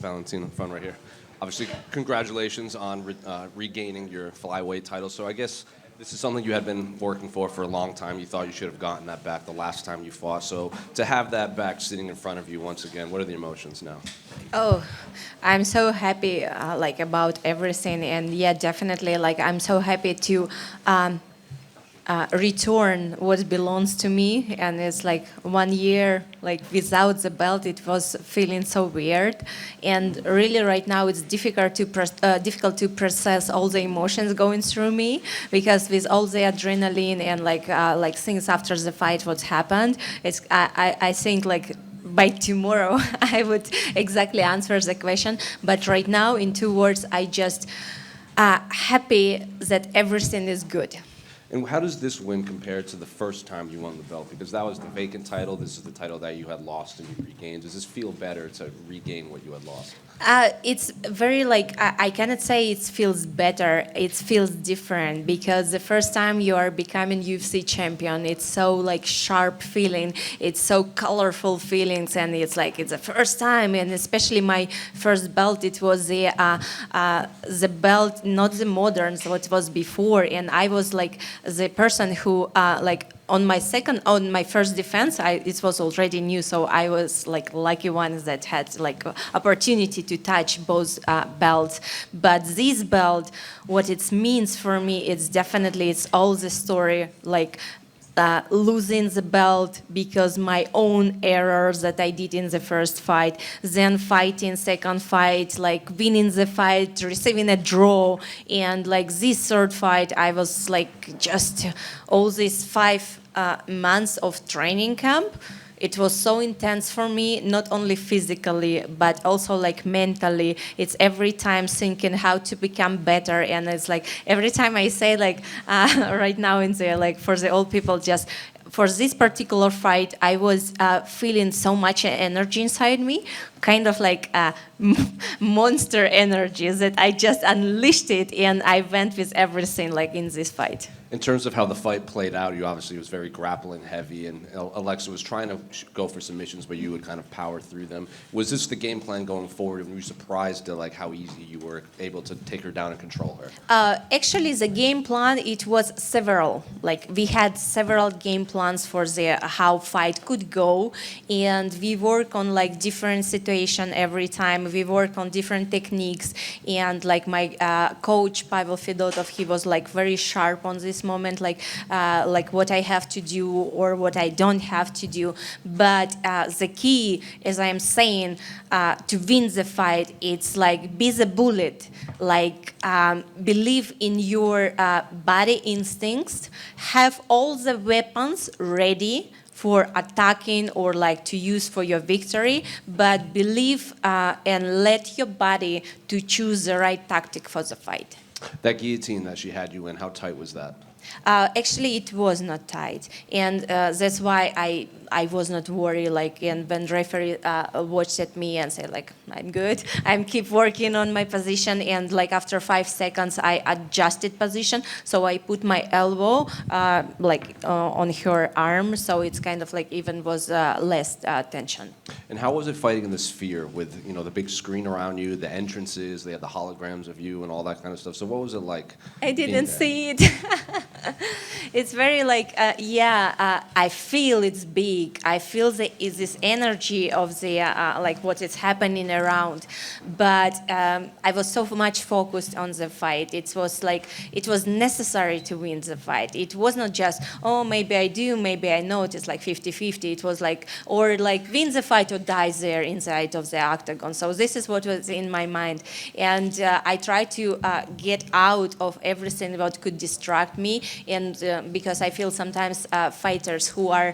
Valentina, front right here. Obviously, congratulations on regaining your flyweight title. So I guess this is something you had been working for a long time. You thought you should have gotten that back the last time you fought. So to have that back sitting in front of you once again, what are the emotions now? Oh, I'm so happy, about everything, and yeah, definitely, I'm so happy to return what belongs to me. And it's like 1 year, without the belt, it was feeling so weird, and really, right now, it's difficult to process all the emotions going through me, because with all the adrenaline and things after the fight, what happened, I think by tomorrow I would exactly answer the question. But right now, in 2 words, I just happy that everything is good. And how does this win compare to the first time you won the belt? Because that was the vacant title. This is the title that you had lost and you regained. Does this feel better to regain what you had lost? It's very I cannot say it feels better. It feels different, because the first time you are becoming UFC champion, it's so sharp feeling. It's so colorful feelings, and it's the first time. And especially my first belt, it was the belt, not the modern, so it was before, and I was the person who on my first defense, it was already new, so I was lucky one that had opportunity to touch both belts. But this belt, what it means for me, it's all the story, losing the belt because my own errors that I did in the first fight, then fighting second fight, winning the fight, receiving a draw, and this third fight, I was just all these 5 months of training camp. It was so intense for me, not only physically, but also mentally. It's every time thinking how to become better. And it's every time I say right now in the, for the old people, just for this particular fight, I was feeling so much energy inside me, kind of monster energy that I just unleashed it, and I went with everything in this fight. In terms of how the fight played out, you obviously was very grappling heavy, and Alexa was trying to go for submissions, but you would kind of power through them. Was this the game plan going forward? Were you surprised at how easy you were able to take her down and control her? Actually, the game plan, it was several. We had several game plans for how fight could go, and we work on different situation every time. We work on different techniques, and my coach Pavel Fedotov, he was very sharp on this moment, what I have to do or what I don't have to do. But the key, as I'm saying, to win the fight, it's be the bullet, believe in your body instincts, have all the weapons ready for attacking or to use for your victory, but believe and let your body to choose the right tactic for the fight. That guillotine that she had you in, how tight was that? Actually, it was not tight, and that's why I was not worried. And when referee watched at me and said I'm good, I'm keep working on my position, and after 5 seconds I adjusted position, so I put my elbow on her arm, so it's kind of even was less tension. And how was it fighting in the Sphere with the big screen around you, the entrances, they had the holograms of you and all that kind of stuff? So what was it like? I didn't see it. It's very I feel it's big. I feel this energy of the what is happening around, but I was so much focused on the fight. It was necessary to win the fight. It was not just, oh, maybe I do, maybe I know. It's 50-50. It was or win the fight or die there inside of the octagon. So this is what was in my mind, and I tried to get out of everything that could distract me. And because I feel sometimes fighters who are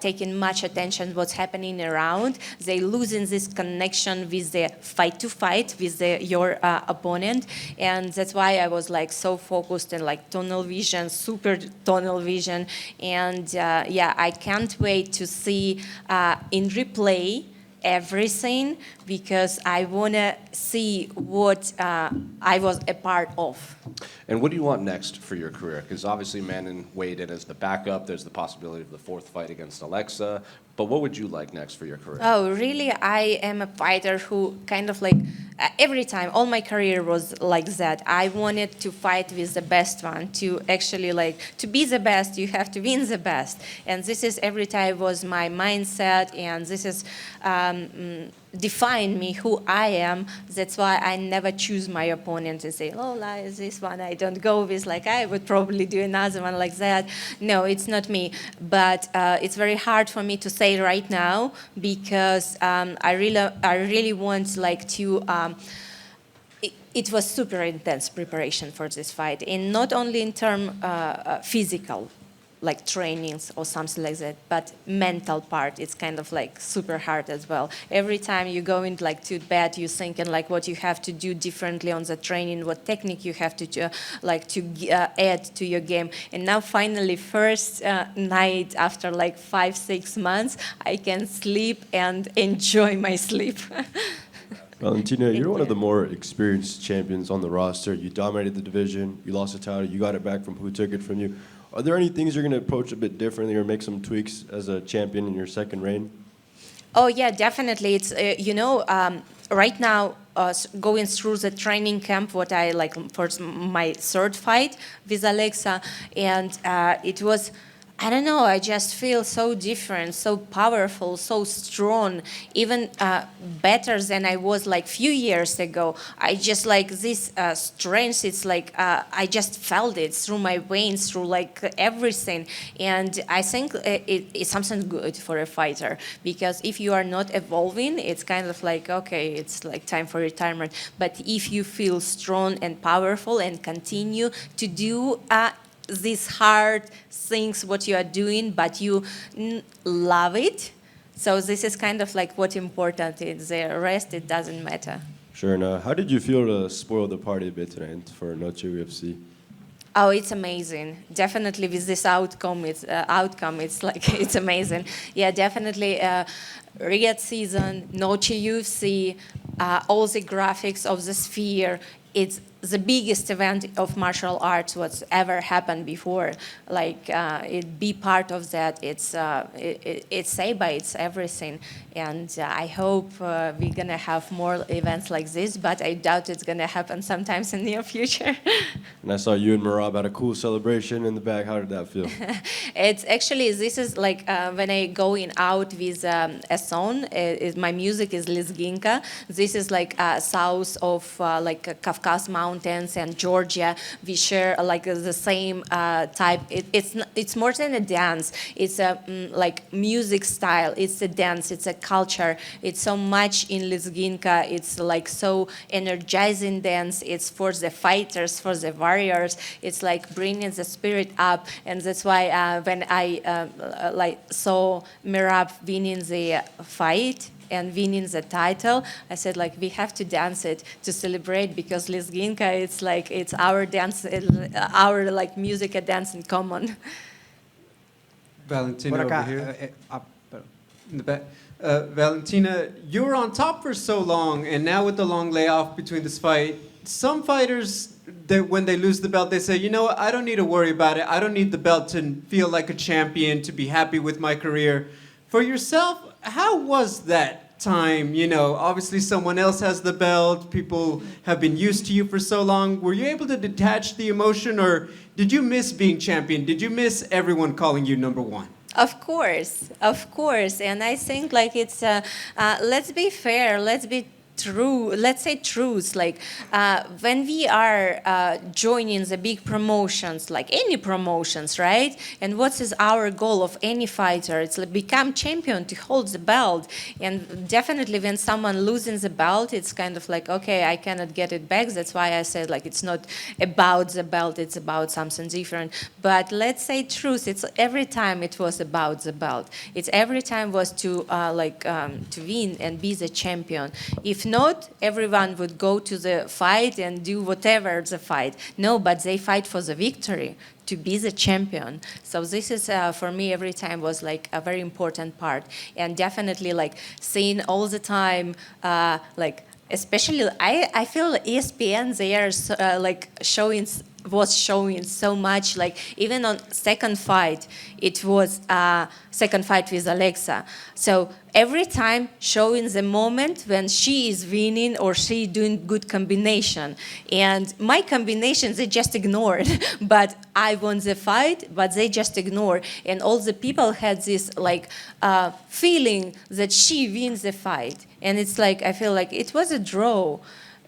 taking much attention what's happening around, they losing this connection with the fight to fight with your opponent, and that's why I was so focused and tunnel vision, super tunnel vision, and I can't wait to see in replay everything, because I want to see what I was a part of. And what do you want next for your career? Because obviously Manon weighed in as the backup. There's the possibility of the fourth fight against Alexa. But what would you like next for your career? Oh, really? I am a fighter who kind of like every time, all my career was like that. I wanted to fight with the best one. To actually like to be the best, you have to win the best. And this is every time was my mindset, and this is define me who I am. That's why I never choose my opponent and say, oh, like this one I don't go with. Like I would probably do another one like that. No, it's not me. But it's very hard for me to say right now because I really want like to. It was super intense preparation for this fight, and not only in terms physical, like trainings or something like that, but mental part, it's kind of like super hard as well. Every time you go in like to bed, you're thinking like what you have to do differently on the training, what technique you have to add to your game. And now finally, first night after like 5-6 months, I can sleep and enjoy my sleep. Valentina, you're one of the more experienced champions on the roster. You dominated the division, you lost the title, you got it back from who took it from you. Are there any things you're going to approach a bit differently or make some tweaks as a champion in your second reign? Oh yeah, definitely. It's right now going through the training camp, what I like for my third fight with Alexa, and it was. I don't know, I just feel so different, so powerful, so strong, even better than I was like few years ago. I just like this strength, it's like I just felt it through my veins, through like everything. And I think it's something good for a fighter, because if you are not evolving, it's kind of like, okay, it's like time for retirement. But if you feel strong and powerful and continue to do these hard things what you are doing, but you love it. So this is kind of like what important is. The rest, it doesn't matter. Sure. And how did you feel to spoil the party a bit tonight for Noche UFC? Oh, it's amazing. Definitely with this outcome, it's like, it's amazing. Yeah, definitely. Riyadh season, Noche UFC, all the graphics of the sphere. It's the biggest event of martial arts what's ever happened before. Like it be part of that. It's Seiba, it's everything. And I hope we're gonna have more events like this, but I doubt it's gonna happen sometimes in the near future. And I saw you and Merab had a cool celebration in the back. How did that feel? It's actually, this is like when I going out with a song, my music is Lizginka. This is like south of like Kafkas Mountains and Georgia. We share like the same type. It's more than a dance. It's a like music style. It's a dance. It's a culture. It's so much in Lizginka. It's like so energizing dance. It's for the fighters, for the warriors. It's like bringing the spirit up, and that's why when I like saw Merab winning the fight and winning the title, I said like we have to dance it to celebrate, because Lizginka, it's like it's our dance, our like music and dance in common. Valentina over here. In the back. Valentina, you were on top for so long, and now with the long layoff between this fight, some fighters, when they lose the belt, they say, you know what, I don't need to worry about it. I don't need the belt to feel like a champion, to be happy with my career. For yourself, how was that time? You know, obviously someone else has the belt. People have been used to you for so long. Were you able to detach the emotion, or did you miss being champion? Did you miss everyone calling you number one? Of course. And I think like it's, let's be fair, let's be true, let's say truth, like when we are joining the big promotions, like any promotions, right? And what is our goal of any fighter? It's like become champion, to hold the belt. And definitely when someone losing the belt, it's kind of like, okay, I cannot get it back. That's why I said like it's not about the belt, it's about something different. But let's say truth, it's every time it was about the belt. It's every time was to to win and be the champion. If not, everyone would go to the fight and do whatever the fight. No, but they fight for the victory, to be the champion. So this is, for me, every time was like a very important part. And definitely like seeing all the time, like especially, I feel ESPN, they are like showing was showing so much, like even on second fight, it was second fight with Alexa. So every time showing the moment when she is winning or she doing good combination. And my combinations, they just ignored. But I won the fight, but they just ignored. And all the people had this like feeling that she wins the fight. And it's like, I feel like it was a draw.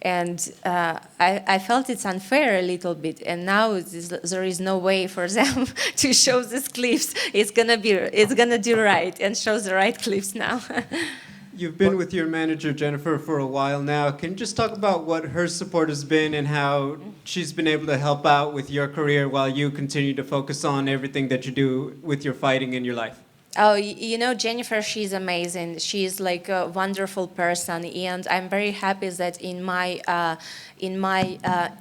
And I felt it's unfair a little bit, and now there is no way for them to show these clips. It's gonna do right and show the right clips now. You've been with your manager, Jennifer, for a while now. Can you just talk about what her support has been and how she's been able to help out with your career while you continue to focus on everything that you do with your fighting in your life? Oh, you know, Jennifer, she's amazing. She's like a wonderful person, and I'm very happy that in my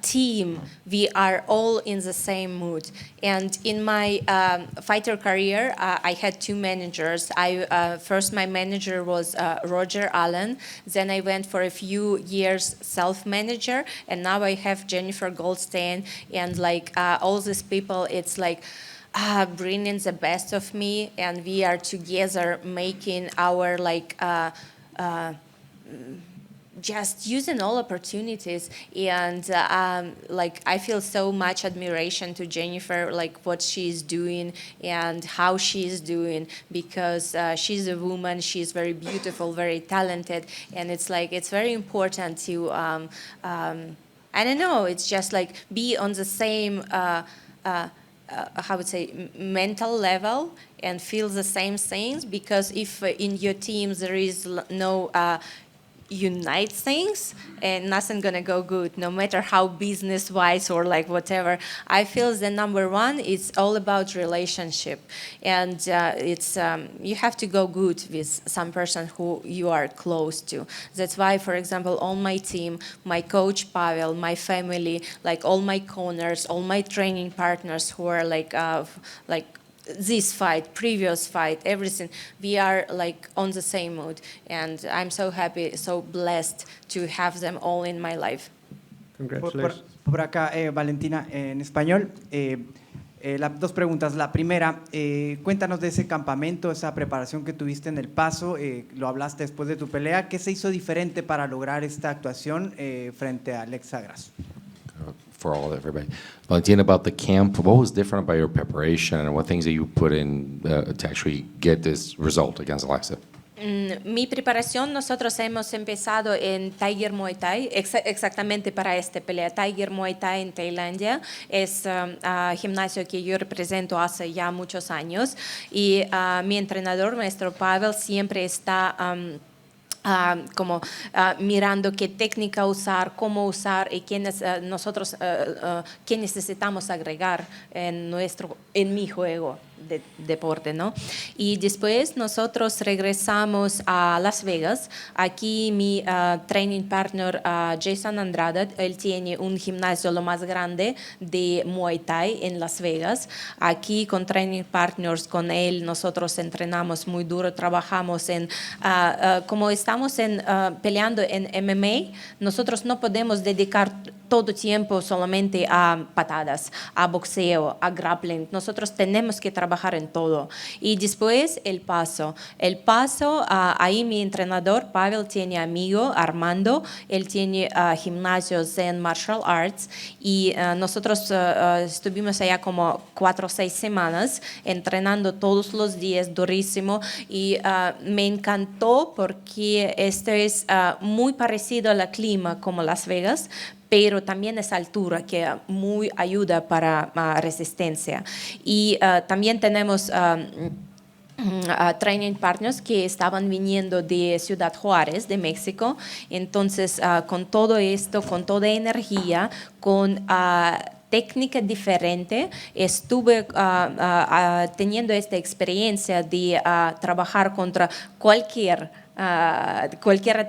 team, we are all in the same mood. And in my fighter career, I had two managers. First, my manager was Roger Allen. Then I went for a few years self-manager, and now I have Jennifer Goldstein, and like all these people. It's like bringing the best of me, and we are together making our like just using all opportunities. And like I feel so much admiration to Jennifer, like what she's doing and how she's doing, because she's a woman, she's very beautiful, very talented, and it's like it's very important to I don't know, it's just like be on the same how would say mental level and feel the same things, because if in your team there is no unite things, and nothing gonna go good, no matter how business wise or like whatever. I feel the number one is all about relationship, and it's you have to go good with some person who you are close to. That's why, for example, on my team, my coach Pavel, my family, like all my corners, all my training partners who are like this fight, previous fight, everything, we are like on the same mood, and I'm so happy, so blessed to have them all in my life. Congratulations. Por acá, Valentina, en español. Dos preguntas. La primera, cuéntanos de ese campamento, esa preparación que tuviste en El Paso, lo hablaste después de tu pelea. ¿Qué se hizo diferente para lograr esta actuación frente a Alexa Grasso? For all everybody. Valentina, about the camp, what was different about your preparation and what things that you put in to actually get this result against Alexa? Mi preparación, nosotros hemos empezado en Tiger Muay Thai, exactamente para esta pelea. Tiger Muay Thai en Tailandia es gimnasio que yo represento hace ya muchos años, y mi entrenador, maestro Pavel, siempre está como mirando qué técnica usar, cómo usar y qué necesitamos agregar en mi juego de deporte, ¿no? Y después nosotros regresamos a Las Vegas. Aquí mi training partner Jason Andrade, él tiene un gimnasio lo más grande de Muay Thai en Las Vegas. Aquí con training partners con él nosotros entrenamos muy duro, trabajamos en como estamos peleando en MMA, nosotros no podemos dedicar todo tiempo solamente a patadas, a boxeo, a grappling. Nosotros tenemos que trabajar en todo. Y después el paso. El paso, ahí mi entrenador Pavel tiene amigo Armando, él tiene gimnasio Zen Martial Arts, y nosotros estuvimos allá como 4 o 6 semanas entrenando todos los días durísimo, y me encantó porque esto es muy parecido al clima como Las Vegas, pero también es altura que muy ayuda para resistencia. Y también tenemos training partners que estaban viniendo de Ciudad Juárez, de México. Entonces, con todo esto, con toda energía, con técnica diferente, estuve teniendo esta experiencia de trabajar contra cualquier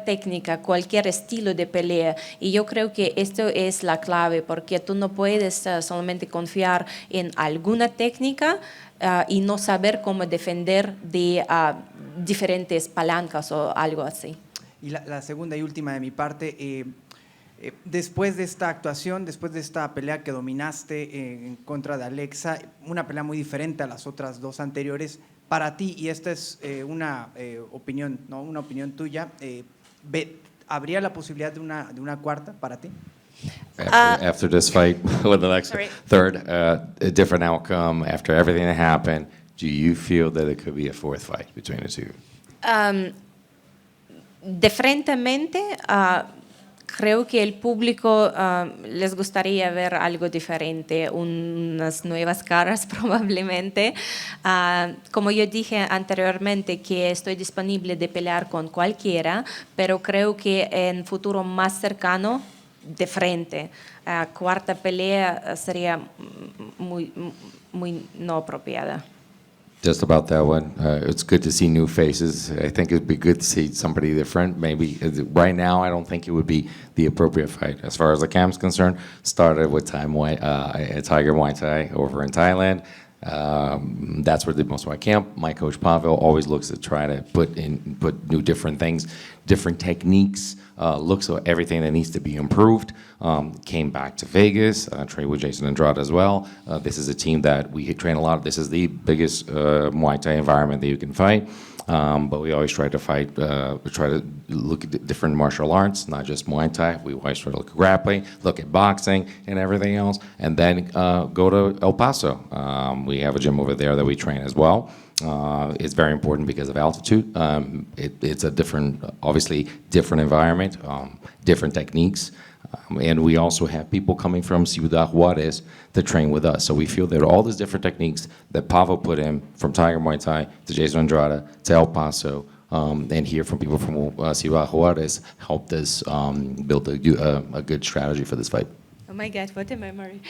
técnica, cualquier estilo de pelea, y yo creo que esto es la clave, porque tú no puedes solamente confiar en alguna técnica y no saber cómo defender de diferentes palancas o algo así. Y la segunda y última de mi parte, Después de esta actuación, después de esta pelea que dominaste en contra de Alexa, una pelea muy diferente a las otras dos anteriores, para ti, y esta es una opinión, ¿no? Una opinión tuya, ¿habría la posibilidad de una cuarta para ti? After this fight, with the next Sorry. third, a different outcome, after everything that happened, do you feel that it could be a fourth fight between the two? De frente, creo que el público les gustaría ver algo diferente, unas nuevas caras probablemente. Como yo dije anteriormente, que estoy disponible de pelear con cualquiera, pero creo que en futuro más cercano, de frente. Cuarta pelea sería muy no apropiada. Just about that one. It's good to see new faces. I think it'd be good to see somebody different. Maybe right now, I don't think it would be the appropriate fight. As far as the camp's concerned, started with Tiger Muay Thai over in Thailand. That's where the most of my camp. My coach Pavel always looks to try to put new different things, different techniques. Looks at everything that needs to be improved. Came back to Vegas, trained with Jason Andrade as well. This is a team that we train a lot. This is the biggest Muay Thai environment that you can fight. But we always try to fight, we try to look at different martial arts, not just Muay Thai. We always try to look at grappling, look at boxing and everything else, and then go to El Paso. We have a gym over there that we train as well. It's very important because of altitude. It's a different, obviously different environment, different techniques. And we also have people coming from Ciudad Juarez to train with us. So we feel that all these different techniques that Pavel put in, from Tiger Muay Thai to Jason Andrade to El Paso, and hear from people from Ciudad Juarez, helped us build a good strategy for this fight. Oh my God, what a memory.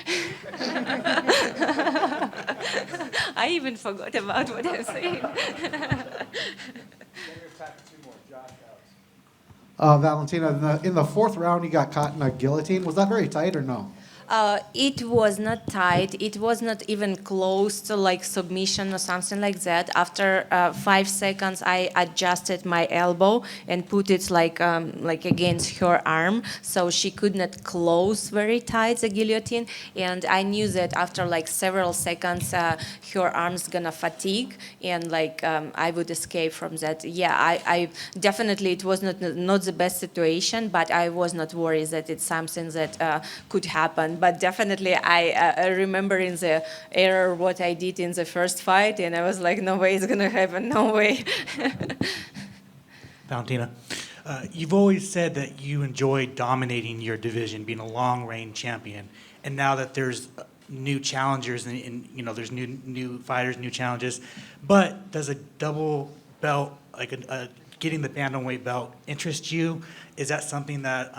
I even forgot about what I'm saying. Valentina, in the fourth round, you got caught in a guillotine. Was that very tight or no? It was not tight. It was not even close to like submission or something like that. After 5 seconds, I adjusted my elbow and put it like against her arm, so she could not close very tight the guillotine. And I knew that after like several seconds, her arm's gonna fatigue, and I would escape from that. Yeah, I definitely, it was not the best situation, but I was not worried that it's something that could happen. But definitely, I remember in the error what I did in the first fight, and I was like, no way it's gonna happen, no way. Valentina, you've always said that you enjoy dominating your division, being a long-reign champion, and now that there's new challengers and there's new fighters, new challenges, but does a double belt, like getting the bantamweight belt, interest you? Is that something that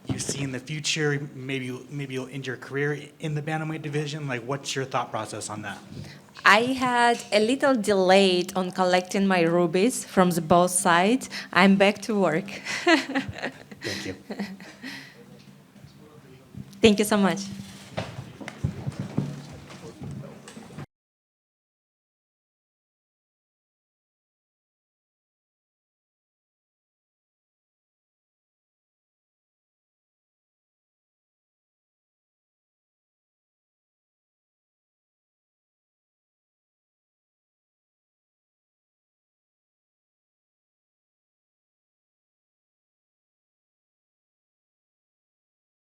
you see in the future? Maybe you'll end your career in the bantamweight division. Like, what's your thought process on that? I had a little delayed on collecting my rubies from both sides. I'm back to work. Thank you. Thank you so much.